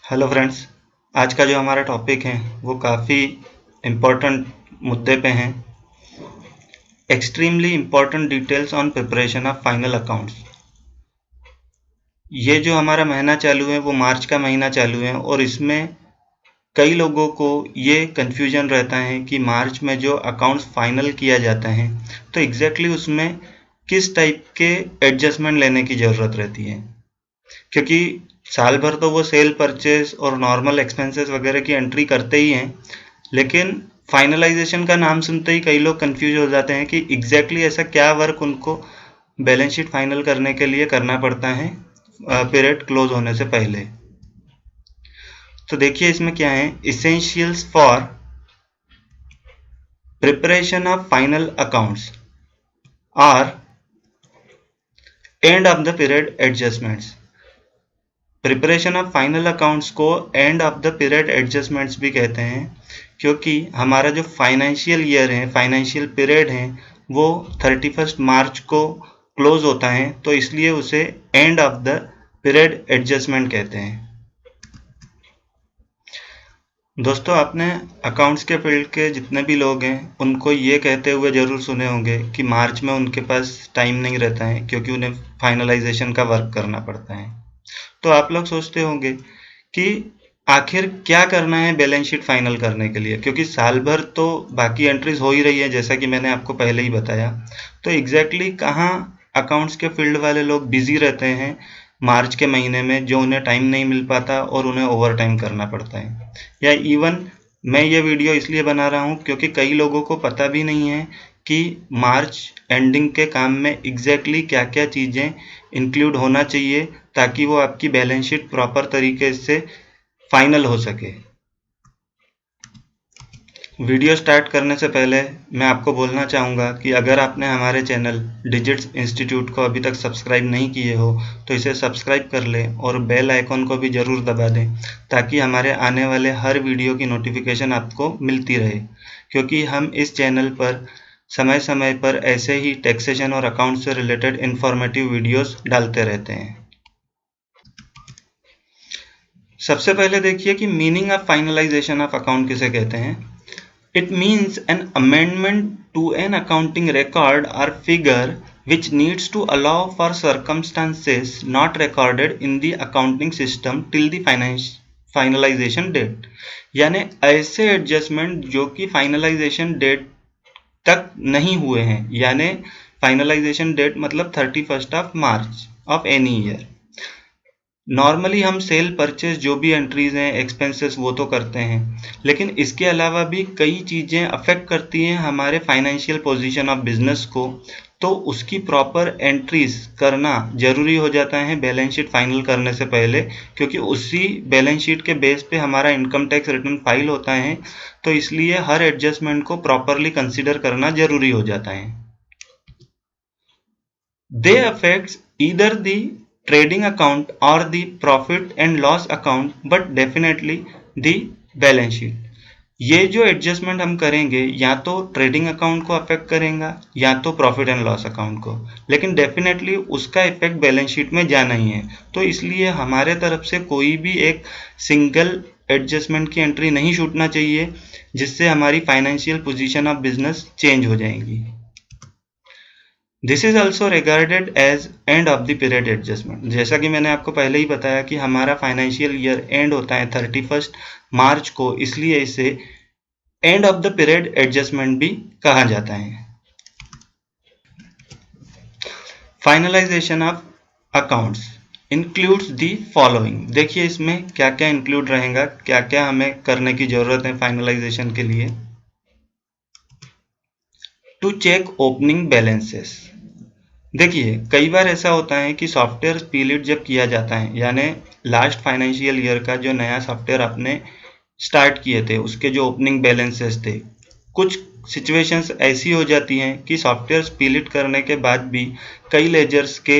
Hello friends, आज का जो हमारा टॉपिक है वो काफ़ी इम्पोर्टेंट मुद्दे पे हैं। Extremely important details on preparation of final accounts. ये जो हमारा महीना चालू है वो मार्च का महीना चालू है और इसमें कई लोगों को ये कन्फ्यूजन रहता है कि मार्च में जो अकाउंट्स फाइनल किया जाता है तो एग्जैक्टली उसमें किस टाइप के एडजस्टमेंट लेने की ज़रूरत रहती है, क्योंकि साल भर तो वो सेल परचेज और नॉर्मल एक्सपेंसेस वगैरह की एंट्री करते ही हैं, लेकिन फाइनलाइजेशन का नाम सुनते ही कई लोग कंफ्यूज हो जाते हैं कि एग्जैक्टली ऐसा क्या वर्क उनको बैलेंस शीट फाइनल करने के लिए करना पड़ता है पीरियड क्लोज होने से पहले। तो देखिए इसमें क्या है, essentials for preparation of final accounts are end of the period adjustments. Preparation of final accounts को end of the period adjustments भी कहते हैं, क्योंकि हमारा जो फाइनेंशियल ईयर है, फाइनेंशियल पीरियड है, वो 31 मार्च को क्लोज होता है, तो इसलिए उसे and of the period adjustment कहते हैं। दोस्तों, आपने अकाउंट्स के फील्ड के जितने भी लोग हैं उनको ये कहते हुए ज़रूर सुने होंगे कि मार्च में उनके पास टाइम नहीं रहता है क्योंकि उन्हें फाइनलाइजेशन का वर्क करना पड़ता है। तो आप लोग सोचते होंगे कि आखिर क्या करना है बैलेंस शीट फाइनल करने के लिए, क्योंकि साल भर तो बाकी एंट्रीज हो ही रही है जैसा कि मैंने आपको पहले ही बताया। तो एग्जैक्टली कहाँ अकाउंट्स के फील्ड वाले लोग बिजी रहते हैं मार्च के महीने में, जो उन्हें टाइम नहीं मिल पाता और उन्हें ओवर टाइम करना पड़ता है। या इवन मैं ये वीडियो इसलिए बना रहा हूँ क्योंकि कई लोगों को पता भी नहीं है कि मार्च एंडिंग के काम में एग्जैक्टली क्या क्या चीज़ें इंक्लूड होना चाहिए ताकि वो आपकी बैलेंस शीट प्रॉपर तरीके से फाइनल हो सके। वीडियो स्टार्ट करने से पहले मैं आपको बोलना चाहूँगा कि अगर आपने हमारे चैनल डिजिट्स इंस्टीट्यूट को अभी तक सब्सक्राइब नहीं किए हो तो इसे सब्सक्राइब कर लें और बेल आइकॉन को भी ज़रूर दबा दें ताकि हमारे आने वाले हर वीडियो की नोटिफिकेशन आपको मिलती रहे, क्योंकि हम इस चैनल पर समय समय पर ऐसे ही टैक्सेशन और अकाउंट से रिलेटेड इंफॉर्मेटिव वीडियोस डालते रहते हैं। सबसे पहले देखिए कि meaning of finalisation of account किसे कहते हैं। It means an amendment to an accounting record or figure which needs to allow for circumstances not recorded in the accounting system till the finalization date। यानी ऐसे adjustment जो कि finalisation date तक नहीं हुए हैं, यानी फाइनलाइजेशन डेट मतलब 31 of March of any year. Normally हम सेल परचेज जो भी एंट्रीज हैं, एक्सपेंसेस, वो तो करते हैं, लेकिन इसके अलावा भी कई चीज़ें अफेक्ट करती हैं हमारे फाइनेंशियल पोजीशन ऑफ बिजनेस को, तो उसकी प्रॉपर एंट्रीज करना ज़रूरी हो जाता है बैलेंस शीट फाइनल करने से पहले, क्योंकि उसी बैलेंस शीट के बेस पे हमारा इनकम टैक्स रिटर्न फाइल होता है। तो इसलिए हर एडजस्टमेंट को प्रॉपरली कंसिडर करना ज़रूरी हो जाता है। They affects either the trading account or the profit and loss account, but definitely the balance sheet। ये जो एडजस्टमेंट हम करेंगे या तो ट्रेडिंग अकाउंट को अफेक्ट करेगा या तो प्रॉफिट एंड लॉस अकाउंट को, लेकिन डेफिनेटली उसका इफेक्ट बैलेंस शीट में जाना ही है। तो इसलिए हमारे तरफ से कोई भी एक सिंगल एडजस्टमेंट की एंट्री नहीं छूटना चाहिए जिससे हमारी financial position of business change हो जाएगी। This is also regarded as end of the period adjustment. जैसा कि मैंने आपको पहले ही बताया कि हमारा फाइनेंशियल ईयर एंड होता है 31 मार्च को, इसलिए इसे and of the period adjustment भी कहा जाता है। Finalisation of accounts includes the following. देखिए इसमें क्या क्या इंक्लूड रहेगा, क्या क्या हमें करने की जरूरत है फाइनलाइजेशन के लिए। To check opening balances. देखिए कई बार ऐसा होता है कि सॉफ्टवेयर पीरियड जब किया जाता है, यानी लास्ट फाइनेंशियल ईयर का जो नया सॉफ्टवेयर आपने स्टार्ट किए थे उसके जो ओपनिंग बैलेंसेस थे, कुछ सिचुएशंस ऐसी हो जाती हैं कि सॉफ्टवेयर पीरियड करने के बाद भी कई लेजर्स के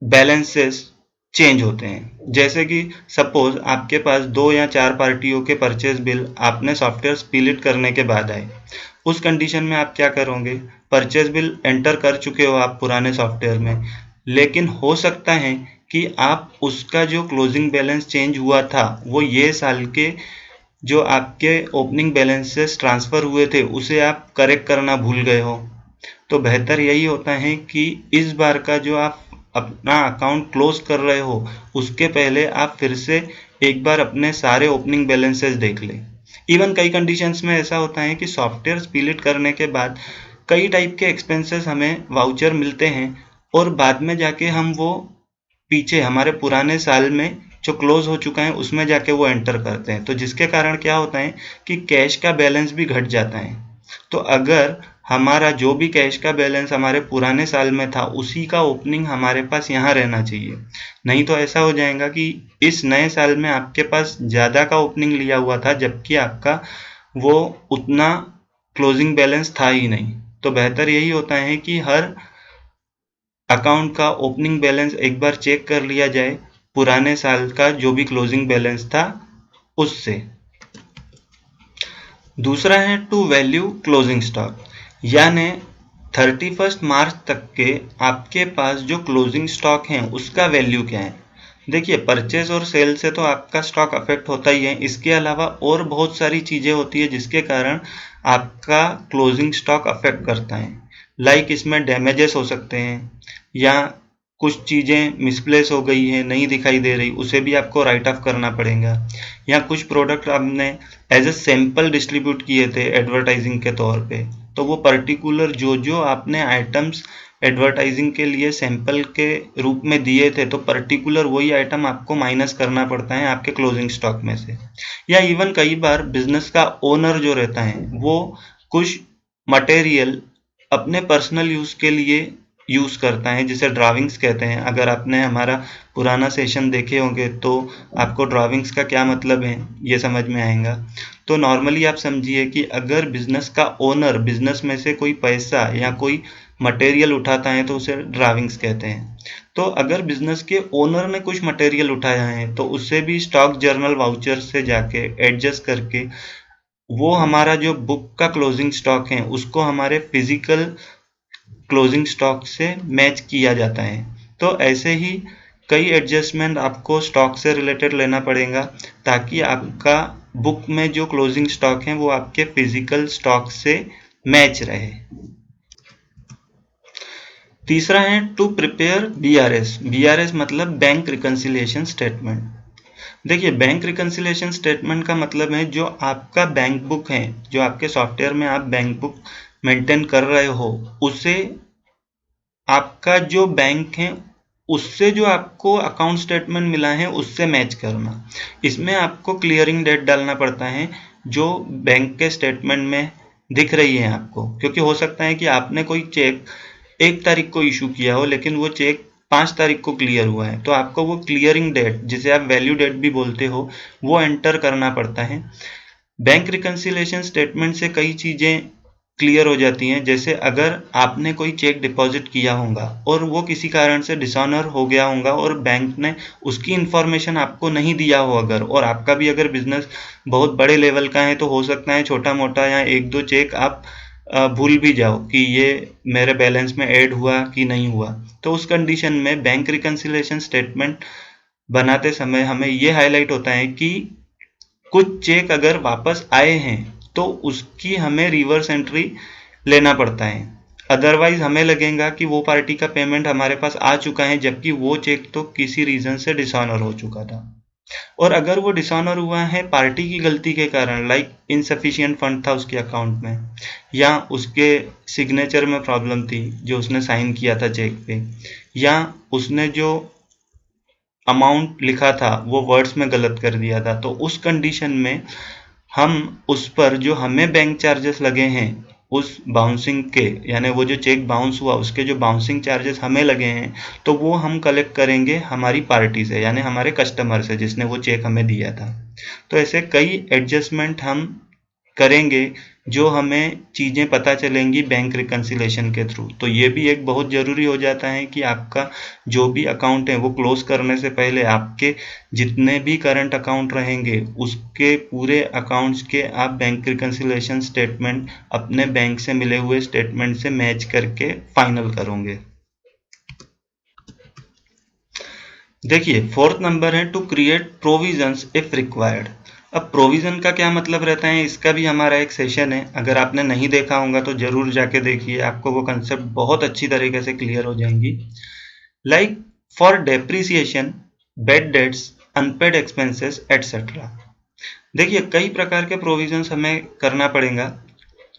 बैलेंसेस चेंज होते हैं। जैसे कि सपोज आपके पास 2 या 4 पार्टियों के परचेज बिल आपने सॉफ्टवेयर पीरियड करने के बाद आए, उस कंडीशन में आप क्या करोगे, परचेज बिल एंटर कर चुके हो आप पुराने सॉफ्टवेयर में, लेकिन हो सकता है कि आप उसका जो क्लोजिंग बैलेंस चेंज हुआ था वो ये साल के जो आपके ओपनिंग बैलेंसेस ट्रांसफर हुए थे उसे आप करेक्ट करना भूल गए हो, तो बेहतर यही होता है कि इस बार का जो आप अपना अकाउंट क्लोज कर रहे हो उसके पहले आप फिर से एक बार अपने सारे ओपनिंग बैलेंसेस देख लें। इवन कई कंडीशंस में ऐसा होता है कि सॉफ्टवेयर स्पिलिट करने के बाद कई टाइप के एक्सपेंसेस हमें वाउचर मिलते हैं और बाद में जाके हम वो पीछे हमारे पुराने साल में जो क्लोज हो चुका है उसमें जाके वो एंटर करते हैं, तो जिसके कारण क्या होता है कि कैश का बैलेंस भी घट जाता है। तो अगर हमारा जो भी कैश का बैलेंस हमारे पुराने साल में था उसी का ओपनिंग हमारे पास यहाँ रहना चाहिए, नहीं तो ऐसा हो जाएगा कि इस नए साल में आपके पास ज़्यादा का ओपनिंग लिया हुआ था जबकि आपका वो उतना क्लोजिंग बैलेंस था ही नहीं। तो बेहतर यही होता है कि हर अकाउंट का ओपनिंग बैलेंस एक बार चेक कर लिया जाए पुराने साल का जो भी क्लोजिंग बैलेंस था उससे। दूसरा है टू वैल्यू क्लोजिंग स्टॉक, यानी 31 मार्च तक के आपके पास जो क्लोजिंग स्टॉक है उसका वैल्यू क्या है। देखिए, परचेज और सेल से तो आपका स्टॉक अफेक्ट होता ही है, इसके अलावा और बहुत सारी चीज़ें होती है जिसके कारण आपका क्लोजिंग स्टॉक अफेक्ट करता है। लाइक इसमें डैमेजेस हो सकते हैं या कुछ चीज़ें मिसप्लेस हो गई है, नहीं दिखाई दे रही, उसे भी आपको राइट ऑफ करना पड़ेगा। या कुछ प्रोडक्ट आपने एज ए सैंपल डिस्ट्रीब्यूट किए थे एडवर्टाइजिंग के तौर पे, तो वो पर्टिकुलर जो जो आपने आइटम्स एडवर्टाइजिंग के लिए सैंपल के रूप में दिए थे तो पर्टिकुलर वही आइटम आपको माइनस करना पड़ता है आपके क्लोजिंग स्टॉक में से। या इवन कई बार बिजनेस का ओनर जो रहता है वो कुछ मटेरियल अपने पर्सनल यूज के लिए यूज करता है, जिसे ड्राविंग्स कहते हैं। अगर आपने हमारा पुराना सेशन देखे होंगे तो आपको ड्राविंग्स का क्या मतलब है ये समझ में आएगा। तो नॉर्मली आप समझिए कि अगर बिजनेस का ओनर बिजनेस में से कोई पैसा या कोई मटेरियल उठाता है तो उसे ड्राविंग्स कहते हैं। तो अगर बिजनेस के ओनर ने कुछ मटेरियल उठाया है तो उससे भी स्टॉक जर्नल वाउचर से जाके एडजस्ट करके वो हमारा जो बुक का क्लोजिंग स्टॉक है उसको हमारे फिजिकल क्लोजिंग स्टॉक से मैच किया जाता है। तो ऐसे ही कई एडजस्टमेंट आपको स्टॉक से रिलेटेड लेना पड़ेगा ताकि आपका बुक में जो क्लोजिंग स्टॉक है वो आपके फिजिकल स्टॉक से मैच रहे। तीसरा है टू प्रिपेयर बीआरएस। बीआरएस मतलब बैंक रिकंसिलिएशन स्टेटमेंट। देखिए, बैंक रिकंसिलिएशन स्टेटमेंट का मतलब है जो आपका बैंक बुक है, जो आपके सॉफ्टवेयर में आप बैंक बुक मेंटेन कर रहे हो उसे आपका जो बैंक है उससे जो आपको अकाउंट स्टेटमेंट मिला है उससे मैच करना। इसमें आपको क्लियरिंग डेट डालना पड़ता है जो बैंक के स्टेटमेंट में दिख रही है आपको, क्योंकि हो सकता है कि आपने कोई चेक 1 तारीख को इशू किया हो लेकिन वो चेक 5 तारीख को क्लियर हुआ है, तो आपको वो क्लियरिंग डेट जिसे आप वैल्यू डेट भी बोलते हो वो एंटर करना पड़ता है। बैंक रिकंसिलिएशन स्टेटमेंट से कई चीज़ें क्लियर हो जाती हैं, जैसे अगर आपने कोई चेक डिपॉजिट किया होगा और वो किसी कारण से डिसऑनर हो गया होगा और बैंक ने उसकी इंफॉर्मेशन आपको नहीं दिया हो अगर, और आपका भी अगर बिजनेस बहुत बड़े लेवल का है तो हो सकता है छोटा मोटा या 1-2 चेक आप भूल भी जाओ कि ये मेरे बैलेंस में ऐड हुआ कि नहीं हुआ। तो उस कंडीशन में बैंक रिकंसिलिएशन स्टेटमेंट बनाते समय हमें ये हाईलाइट होता है कि कुछ चेक अगर वापस आए हैं तो उसकी हमें रिवर्स एंट्री लेना पड़ता है, अदरवाइज हमें लगेगा कि वो पार्टी का पेमेंट हमारे पास आ चुका है जबकि वो चेक तो किसी रीजन से डिसऑनर हो चुका था। और अगर वो डिसऑनर हुआ है पार्टी की गलती के कारण, लाइक इनसफिशिएंट फंड था उसके अकाउंट में या उसके सिग्नेचर में प्रॉब्लम थी जो उसने साइन किया था चेक पे, या उसने जो अमाउंट लिखा था वो वर्ड्स में गलत कर दिया था, तो उस कंडीशन में हम उस पर जो हमें बैंक चार्जेस लगे हैं उस बाउंसिंग के, यानी वो जो चेक बाउंस हुआ उसके जो बाउंसिंग चार्जेस हमें लगे हैं तो वो हम कलेक्ट करेंगे हमारी पार्टी से, यानी हमारे कस्टमर से जिसने वो चेक हमें दिया था। तो ऐसे कई एडजस्टमेंट हम करेंगे जो हमें चीज़ें पता चलेंगी बैंक रिकंसिलिएशन के थ्रू। तो ये भी एक बहुत ज़रूरी हो जाता है कि आपका जो भी अकाउंट है वो क्लोज करने से पहले आपके जितने भी करंट अकाउंट रहेंगे उसके पूरे अकाउंट्स के आप बैंक रिकंसिलिएशन स्टेटमेंट अपने बैंक से मिले हुए स्टेटमेंट से मैच करके फाइनल करोगे। देखिए फोर्थ नंबर है to create provisions if required. अब प्रोविजन का क्या मतलब रहता है, इसका भी हमारा एक सेशन है, अगर आपने नहीं देखा होगा तो जरूर जाके देखिए, आपको वो कंसेप्ट बहुत अच्छी तरीके से क्लियर हो जाएंगी। Like for depreciation, bad debts, unpaid expenses etcetera. देखिए कई प्रकार के प्रोविजंस हमें करना पड़ेगा,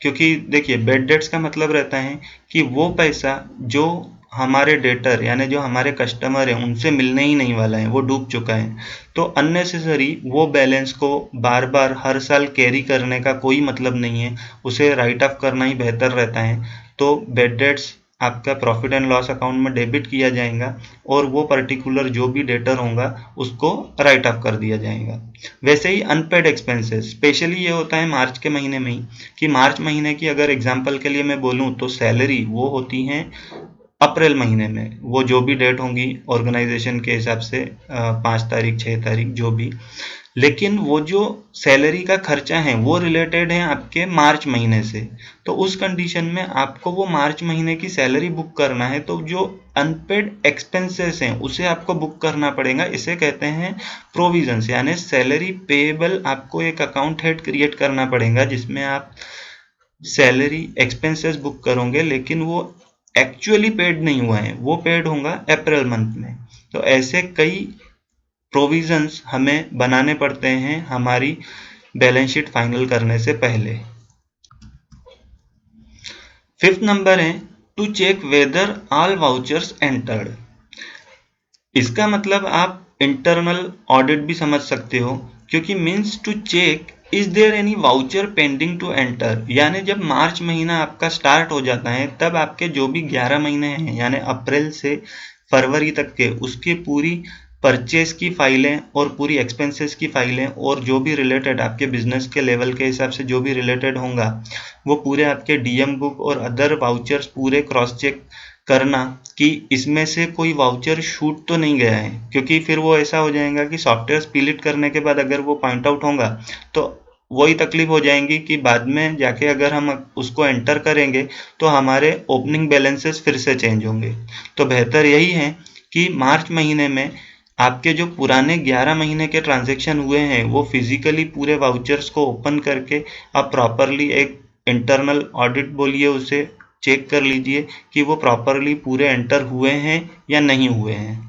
क्योंकि देखिए बेड डेट्स का मतलब रहता है कि वो पैसा जो हमारे डेटर यानी जो हमारे कस्टमर हैं उनसे मिलने ही नहीं वाला है, वो डूब चुका है, तो अननेसेसरी वो बैलेंस को बार बार हर साल कैरी करने का कोई मतलब नहीं है, उसे राइट ऑफ करना ही बेहतर रहता है। तो बेड डेट्स आपका प्रॉफिट एंड लॉस अकाउंट में डेबिट किया जाएगा और वो पर्टिकुलर जो भी डेटर होगा उसको राइट ऑफ कर दिया जाएगा। वैसे ही अनपेड एक्सपेंसेस स्पेशली ये होता है मार्च के महीने में ही, कि मार्च महीने की अगर एग्जांपल के लिए मैं बोलूं तो सैलरी वो होती है अप्रैल महीने में, वो जो भी डेट होंगी ऑर्गेनाइजेशन के हिसाब से 5 तारीख 6 तारीख जो भी, लेकिन वो जो सैलरी का खर्चा है वो रिलेटेड है आपके मार्च महीने से। तो उस कंडीशन में आपको वो मार्च महीने की सैलरी बुक करना है, तो जो अनपेड एक्सपेंसेस हैं उसे आपको बुक करना पड़ेगा, इसे कहते हैं प्रोविजंस, यानी सैलरी पेएबल आपको एक अकाउंट हेड क्रिएट करना पड़ेगा जिसमें आप सैलरी एक्सपेंसेस बुक करोगे, लेकिन वो एक्चुअली पेड नहीं हुआ है, वो पेड होगा अप्रैल मंथ में। तो ऐसे कई प्रोविजंस हमें बनाने पड़ते हैं हमारी बैलेंस शीट फाइनल करने से पहले। फिफ्थ नंबर है to check whether all vouchers entered. इसका मतलब आप इंटरनल ऑडिट भी समझ सकते हो, क्योंकि means to check is there any voucher pending to enter, यानी जब मार्च महीना आपका स्टार्ट हो जाता है तब आपके जो भी 11 महीने हैं यानी अप्रैल से फरवरी तक के, उसकी पूरी परचेस की फाइलें और पूरी एक्सपेंसेस की फाइलें और जो भी रिलेटेड आपके बिजनेस के लेवल के हिसाब से जो भी रिलेटेड होगा वो पूरे आपके डीएम बुक और अदर वाउचर्स पूरे क्रॉस चेक करना कि इसमें से कोई वाउचर छूट तो नहीं गया है, क्योंकि फिर वो ऐसा हो जाएगा कि सॉफ्टवेयर स्पिलिट करने के बाद अगर वो पॉइंट आउट होगा तो वही तकलीफ हो जाएगी कि बाद में जाके अगर हम उसको एंटर करेंगे तो हमारे ओपनिंग बैलेंसेस फिर से चेंज होंगे। तो बेहतर यही है कि मार्च महीने में आपके जो पुराने 11 महीने के ट्रांजैक्शन हुए हैं वो फिजिकली पूरे वाउचर्स को ओपन करके आप प्रॉपरली एक इंटरनल ऑडिट बोलिए उसे, चेक कर लीजिए कि वो प्रॉपरली पूरे एंटर हुए हैं या नहीं हुए हैं।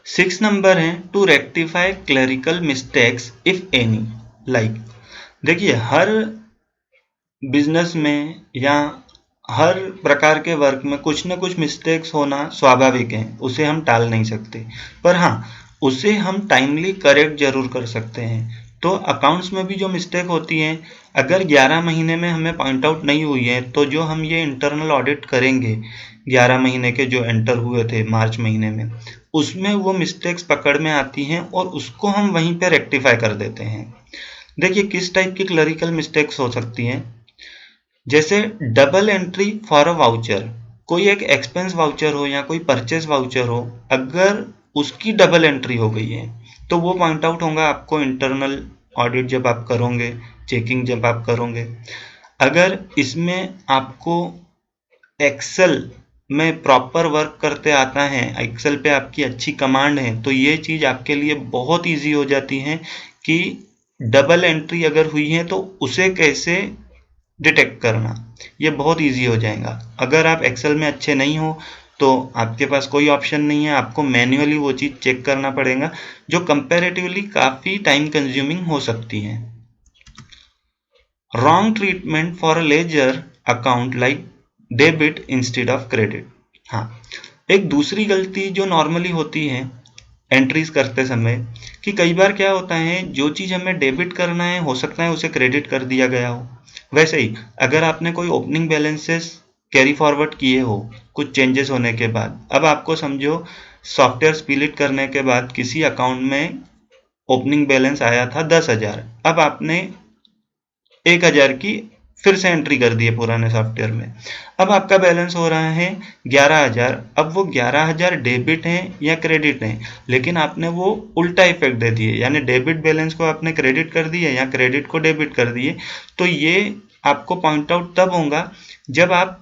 6 नंबर है to rectify clerical mistakes if any. Like देखिए हर बिजनेस में या हर प्रकार के वर्क में कुछ ना कुछ मिस्टेक्स होना स्वाभाविक है, उसे हम टाल नहीं सकते, पर हाँ उसे हम टाइमली करेक्ट जरूर कर सकते हैं। तो अकाउंट्स में भी जो मिस्टेक होती है, अगर 11 महीने में हमें पॉइंट आउट नहीं हुई है तो जो हम ये इंटरनल ऑडिट करेंगे 11 महीने के जो एंटर हुए थे मार्च महीने में, उसमें वो मिस्टेक्स पकड़ में आती हैं और उसको हम वहीं पे रेक्टिफाई कर देते हैं। देखिए किस टाइप की क्लरिकल मिस्टेक्स हो सकती हैं, जैसे double entry for a voucher, कोई एक एक्सपेंस वाउचर हो या कोई परचेस वाउचर हो, अगर उसकी डबल एंट्री हो गई है तो वो पॉइंट आउट होगा आपको इंटरनल ऑडिट जब आप करोगे, चेकिंग जब आप करोगे। अगर इसमें आपको एक्सेल में प्रॉपर वर्क करते आता है, एक्सेल पे आपकी अच्छी कमांड है, तो ये चीज़ आपके लिए बहुत इजी हो जाती है कि डबल एंट्री अगर हुई है तो उसे कैसे डिटेक्ट करना, ये बहुत इजी हो जाएगा। अगर आप एक्सेल में अच्छे नहीं हो तो आपके पास कोई ऑप्शन नहीं है, आपको मैन्युअली वो चीज़ चेक करना पड़ेगा जो कंपैरेटिवली काफ़ी टाइम कंज्यूमिंग हो सकती है। Wrong treatment for a ledger account like debit instead of credit. हाँ, एक दूसरी गलती जो नॉर्मली होती है एंट्रीज करते समय, कि कई बार क्या होता है जो चीज़ हमें डेबिट करना है हो सकता है उसे क्रेडिट कर दिया गया हो। वैसे ही अगर आपने कोई ओपनिंग बैलेंसेस कैरी फॉरवर्ड किए हो कुछ चेंजेस होने के बाद, अब आपको समझो सॉफ्टवेयर स्पिलिट करने के बाद किसी अकाउंट में ओपनिंग बैलेंस आया था 10,000, अब आपने 1,000 की फिर से एंट्री कर दी है पुराने सॉफ्टवेयर में, अब आपका बैलेंस हो रहा है 11,000। अब वो 11,000 डेबिट है या क्रेडिट है, लेकिन आपने वो उल्टा इफेक्ट दे दिए, यानी डेबिट बैलेंस को आपने क्रेडिट कर दिए या क्रेडिट को डेबिट कर दिए। तो ये आपको पॉइंट आउट तब होगा जब आप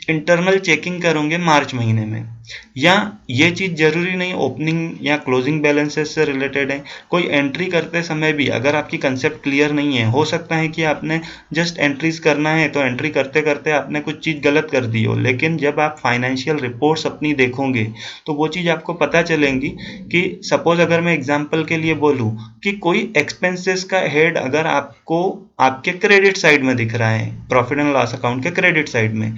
इंटरनल चेकिंग करोगे मार्च महीने में। या ये चीज़ जरूरी नहीं ओपनिंग या क्लोजिंग बैलेंसेस से रिलेटेड है, कोई एंट्री करते समय भी अगर आपकी कंसेप्ट क्लियर नहीं है, हो सकता है कि आपने जस्ट एंट्रीज करना है तो एंट्री करते करते आपने कुछ चीज़ गलत कर दी हो, लेकिन जब आप फाइनेंशियल रिपोर्ट्स अपनी देखोगे तो वो चीज़ आपको पता चलेंगी कि सपोज अगर मैं एग्जाम्पल के लिए बोलूँ कि कोई एक्सपेंसेस का हेड अगर आपको आपके क्रेडिट साइड में दिख रहा है, प्रॉफिट एंड लॉस अकाउंट के क्रेडिट साइड में,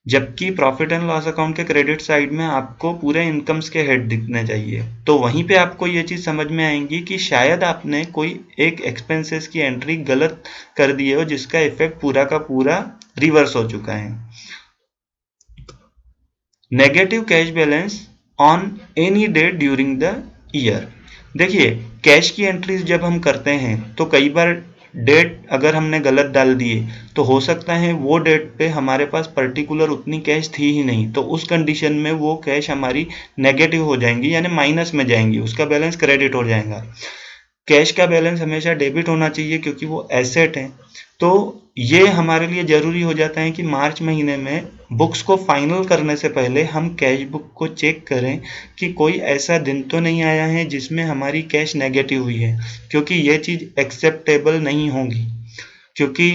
जबकि प्रॉफिट एंड लॉस अकाउंट के क्रेडिट साइड में आपको पूरे इनकम्स के हेड दिखने चाहिए, तो वहीं पे आपको ये चीज़ समझ में आएंगी कि शायद आपने कोई एक एक्सपेंसेस की एंट्री गलत कर दी हो जिसका इफेक्ट पूरा का पूरा रिवर्स हो चुका है। Negative cash balance on any date during the year. देखिए, कैश की एंट्रीज जब हम करते हैं तो कई बार डेट अगर हमने गलत डाल दिए तो हो सकता है वो डेट पे हमारे पास पर्टिकुलर उतनी कैश थी ही नहीं, तो उस कंडीशन में वो कैश हमारी नेगेटिव हो जाएंगी, यानी माइनस में जाएंगी, उसका बैलेंस क्रेडिट हो जाएगा। कैश का बैलेंस हमेशा डेबिट होना चाहिए क्योंकि वो एसेट है। तो ये हमारे लिए ज़रूरी हो जाता है कि मार्च महीने में बुक्स को फाइनल करने से पहले हम कैश बुक को चेक करें कि कोई ऐसा दिन तो नहीं आया है जिसमें हमारी कैश नेगेटिव हुई है, क्योंकि ये चीज़ एक्सेप्टेबल नहीं होगी। क्योंकि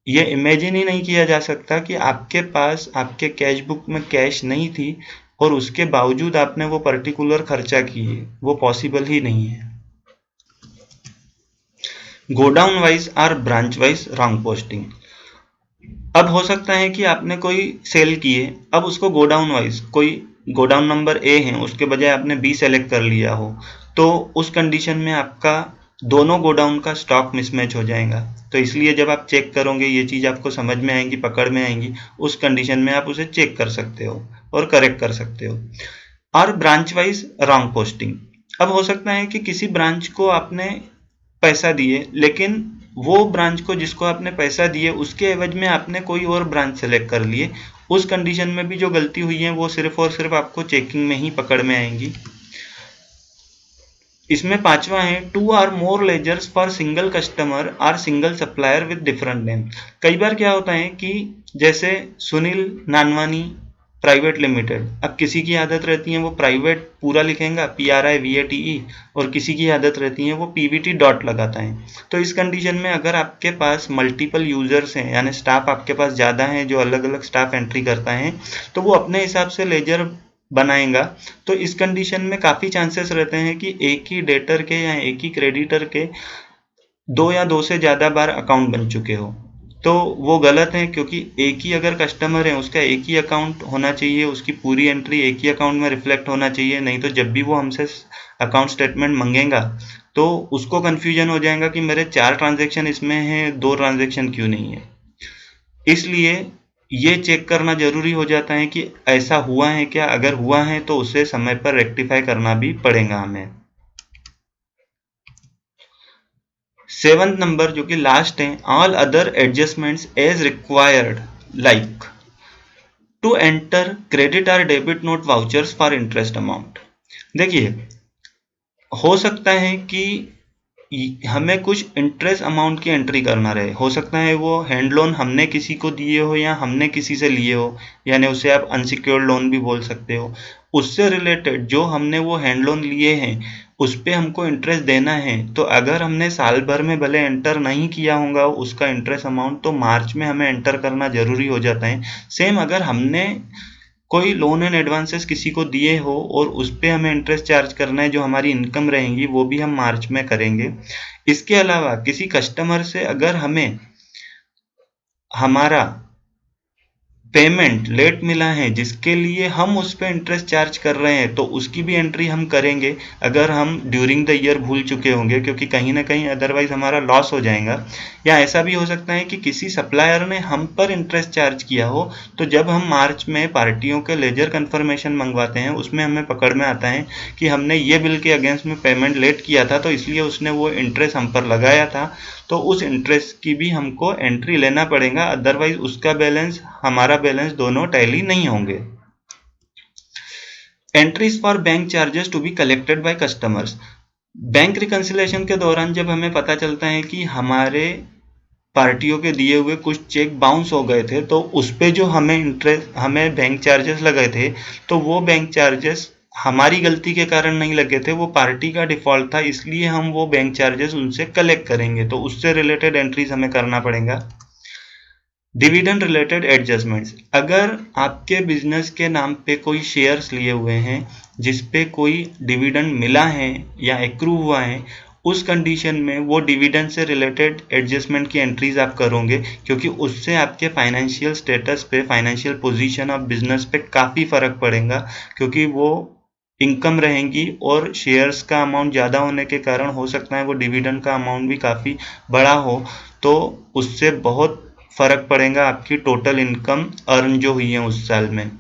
ये इमेजिन ही नहीं किया जा सकता कि आपके पास आपके कैश बुक में कैश नहीं थी और उसके बावजूद आपने वो पर्टिकुलर खर्चा किए, वो पॉसिबल ही नहीं है। गोडाउन वाइज और ब्रांच वाइज रॉन्ग पोस्टिंग। अब हो सकता है कि आपने कोई सेल किए, अब उसको गोडाउन वाइज कोई गोडाउन नंबर ए है उसके बजाय आपने बी सेलेक्ट कर लिया हो, तो उस कंडीशन में आपका दोनों गोडाउन का स्टॉक मिसमैच हो जाएगा। तो इसलिए जब आप चेक करोगे ये चीज़ आपको समझ में आएंगी, पकड़ में आएंगी, उस कंडीशन में आप उसे चेक कर सकते हो और करेक्ट कर सकते हो। और ब्रांच वाइज रॉन्ग पोस्टिंग। अब हो सकता है कि किसी ब्रांच को आपने पैसा दिए, लेकिन वो ब्रांच को जिसको आपने पैसा दिए उसके एवज में आपने कोई और ब्रांच सेलेक्ट कर लिए, उस कंडीशन में भी जो गलती हुई है वो सिर्फ और सिर्फ आपको चेकिंग में ही पकड़ में आएंगी। इसमें पांचवा है two or more ledgers for single customer और single supplier with different name. कई बार क्या होता है कि जैसे सुनील नानवानी प्राइवेट लिमिटेड, अब किसी की आदत रहती है वो प्राइवेट पूरा लिखेगा PRIVATE, और किसी की आदत रहती है वो PVT डॉट लगाता है। तो इस कंडीशन में अगर आपके पास मल्टीपल यूजर्स हैं, यानी स्टाफ आपके पास ज़्यादा है जो अलग अलग स्टाफ एंट्री करता है, तो वो अपने हिसाब से लेजर बनाएगा। तो इस कंडीशन में काफ़ी चांसेस रहते हैं कि एक ही डेटर के या एक ही क्रेडिटर के दो या दो से ज़्यादा बार अकाउंट बन चुके हो, तो वो गलत है। क्योंकि एक ही अगर कस्टमर है उसका एक ही अकाउंट होना चाहिए, उसकी पूरी एंट्री एक ही अकाउंट में रिफ्लेक्ट होना चाहिए, नहीं तो जब भी वो हमसे अकाउंट स्टेटमेंट मांगेगा तो उसको कन्फ्यूजन हो जाएगा कि मेरे 4 ट्रांजेक्शन इसमें हैं, 2 ट्रांजेक्शन क्यों नहीं है। इसलिए ये चेक करना जरूरी हो जाता है कि ऐसा हुआ है क्या, अगर हुआ है तो उसे समय पर रेक्टिफाई करना भी पड़ेगा हमें। 7th नंबर जो कि लास्ट है, all other adjustments as required like to enter credit और debit note vouchers for interest amount. देखिए, हो सकता है कि हमें कुछ इंटरेस्ट अमाउंट की एंट्री करना रहे, हो सकता है वो हैंड लोन हमने किसी को दिए हो या हमने किसी से लिए हो, यानी उसे आप अनसिक्योर्ड लोन भी बोल सकते हो। उससे रिलेटेड जो हमने वो हैंड लोन लिए हैं उस पे हमको इंटरेस्ट देना है, तो अगर हमने साल भर में भले एंटर नहीं किया होगा उसका इंटरेस्ट अमाउंट, तो मार्च में हमें एंटर करना जरूरी हो जाता है। सेम अगर हमने कोई लोन एंड एडवांसेस किसी को दिए हो और उस पे हमें इंटरेस्ट चार्ज करना है, जो हमारी इनकम रहेंगी वो भी हम मार्च में करेंगे। इसके अलावा किसी कस्टमर से अगर हमें हमारा पेमेंट लेट मिला है जिसके लिए हम उस पर इंटरेस्ट चार्ज कर रहे हैं, तो उसकी भी एंट्री हम करेंगे अगर हम ड्यूरिंग द ईयर भूल चुके होंगे, क्योंकि कहीं ना कहीं अदरवाइज हमारा लॉस हो जाएगा। या ऐसा भी हो सकता है कि किसी सप्लायर ने हम पर इंटरेस्ट चार्ज किया हो, तो जब हम मार्च में पार्टियों के लेजर कन्फर्मेशन मंगवाते हैं उसमें हमें पकड़ में आता है कि हमने ये बिल के अगेंस्ट में पेमेंट लेट किया था, तो इसलिए उसने वो इंटरेस्ट हम पर लगाया था, तो उस इंटरेस्ट की भी हमको एंट्री लेना पड़ेगा, अदरवाइज उसका बैलेंस हमारा बैलेंस दोनों टैली नहीं होंगे। Entries for bank charges to be collected by customers. Bank reconciliation के दौरान जब हमें पता चलता है कि हमारे पार्टियों के दिए हुए कुछ चेक बाउंस हो गए थे, तो उस पे जो हमें बैंक चार्जेस लगे थे, तो वो बैंक चार्जेस हमारी गलती के कारण नहीं लगे थे, वो पार्टी का डिफॉल्ट था, इसलिए हम वो बैंक चार्जेस उनसे कलेक्ट करेंगे। तो उससे रिलेटेड एंट्रीज हमें करना पड़ेगा। डिविडेंड रिलेटेड एडजस्टमेंट्स, अगर आपके बिजनेस के नाम पे कोई शेयर्स लिए हुए हैं जिस पे कोई डिविडेंड मिला है या एक्रू हुआ है, उस कंडीशन में वो डिविडेंड से रिलेटेड एडजस्टमेंट की एंट्रीज आप करोगे, क्योंकि उससे आपके फाइनेंशियल स्टेटस पे, फाइनेंशियल पोजीशन ऑफ बिजनेस पे काफ़ी फर्क पड़ेगा, क्योंकि वो इनकम रहेंगी और शेयर्स का अमाउंट ज़्यादा होने के कारण हो सकता है वो डिविडेंड का अमाउंट भी काफ़ी बड़ा हो, तो उससे बहुत फर्क पड़ेगा आपकी टोटल इनकम अर्न जो हुई है उस साल में।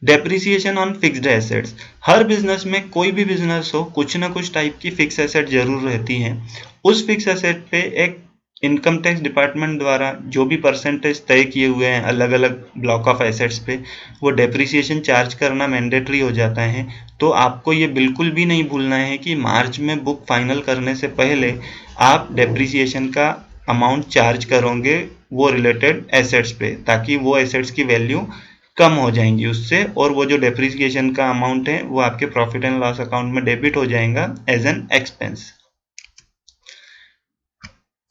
Depreciation on fixed assets, her business में, कोई भी बिजनेस हो, कुछ ना कुछ टाइप की फिक्स एसेट जरूर रहती है। उस फिक्स एसेट पे एक इनकम टैक्स डिपार्टमेंट द्वारा जो भी परसेंटेज तय किए हुए हैं अलग अलग ब्लॉक ऑफ एसेट्स पे, वो डेप्रिसिएशन चार्ज करना मैंडेटरी हो जाता है। तो आपको ये बिल्कुल भी नहीं भूलना है कि मार्च में बुक फाइनल करने से पहले आप डेप्रिसिएशन का अमाउंट चार्ज करोगे वो रिलेटेड एसेट्स पे, ताकि वो एसेट्स की वैल्यू कम हो जाएंगी उससे, और वो जो डेप्रिसिएशन का अमाउंट है वो आपके प्रॉफिट एंड लॉस अकाउंट में डेबिट हो जाएगा as an expense.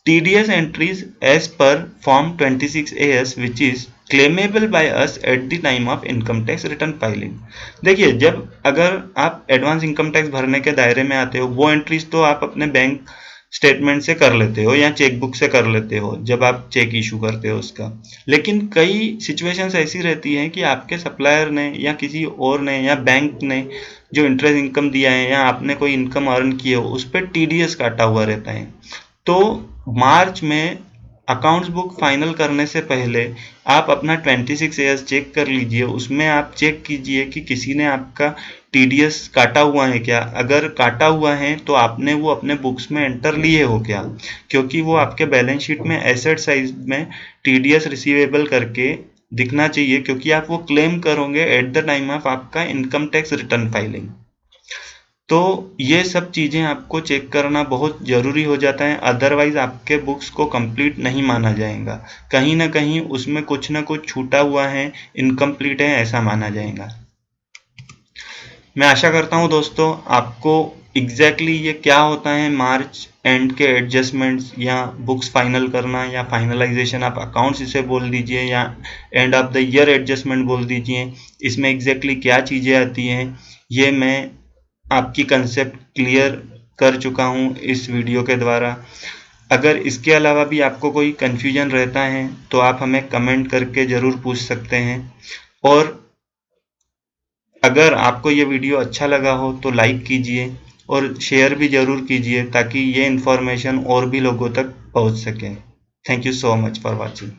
TDS entries as per Form 26AS which is claimable by us at the time of income tax return filing। देखिए, जब अगर आप एडवांस इनकम टैक्स भरने के दायरे में आते हो, वो एंट्रीज तो आप अपने बैंक स्टेटमेंट से कर लेते हो या चेकबुक से कर लेते हो जब आप चेक इशू करते हो उसका। लेकिन कई सिचुएशंस ऐसी रहती हैं कि आपके सप्लायर ने या किसी और ने या बैंक ने जो इंटरेस्ट इनकम दिया है या आपने कोई इनकम अर्न की हो उस पर TDS काटा हुआ रहता है। तो मार्च में अकाउंट्स बुक फाइनल करने से पहले आप अपना 26 ईयर्स चेक कर लीजिए, उसमें आप चेक कीजिए कि किसी ने आपका TDS काटा हुआ है क्या। अगर काटा हुआ है तो आपने वो अपने बुक्स में एंटर लिए हो क्या, क्योंकि वो आपके बैलेंस शीट में एसेट साइज में TDS रिसीवेबल करके दिखना चाहिए, क्योंकि आप वो क्लेम करोगे एट द टाइम ऑफ आपका इनकम टैक्स रिटर्न फाइलिंग। तो ये सब चीज़ें आपको चेक करना बहुत ज़रूरी हो जाता है, अदरवाइज आपके बुक्स को कंप्लीट नहीं माना जाएगा, कहीं ना कहीं उसमें कुछ ना कुछ छूटा हुआ है, इनकम्प्लीट है, ऐसा माना जाएगा। मैं आशा करता हूँ दोस्तों आपको एग्जैक्टली ये क्या होता है मार्च एंड के एडजस्टमेंट्स या बुक्स फाइनल करना या फाइनलाइजेशन ऑफ अकाउंट्स इसे बोल दीजिए या and of the year adjustment बोल दीजिए, इसमें एग्जैक्टली क्या चीज़ें आती हैं, ये मैं आपकी कंसेप्ट क्लियर कर चुका हूँ इस वीडियो के द्वारा। अगर इसके अलावा भी आपको कोई कन्फ्यूजन रहता है तो आप हमें कमेंट करके ज़रूर पूछ सकते हैं, और अगर आपको ये वीडियो अच्छा लगा हो तो लाइक कीजिए और शेयर भी ज़रूर कीजिए ताकि ये इन्फॉर्मेशन और भी लोगों तक पहुंच सके। Thank you so much for watching.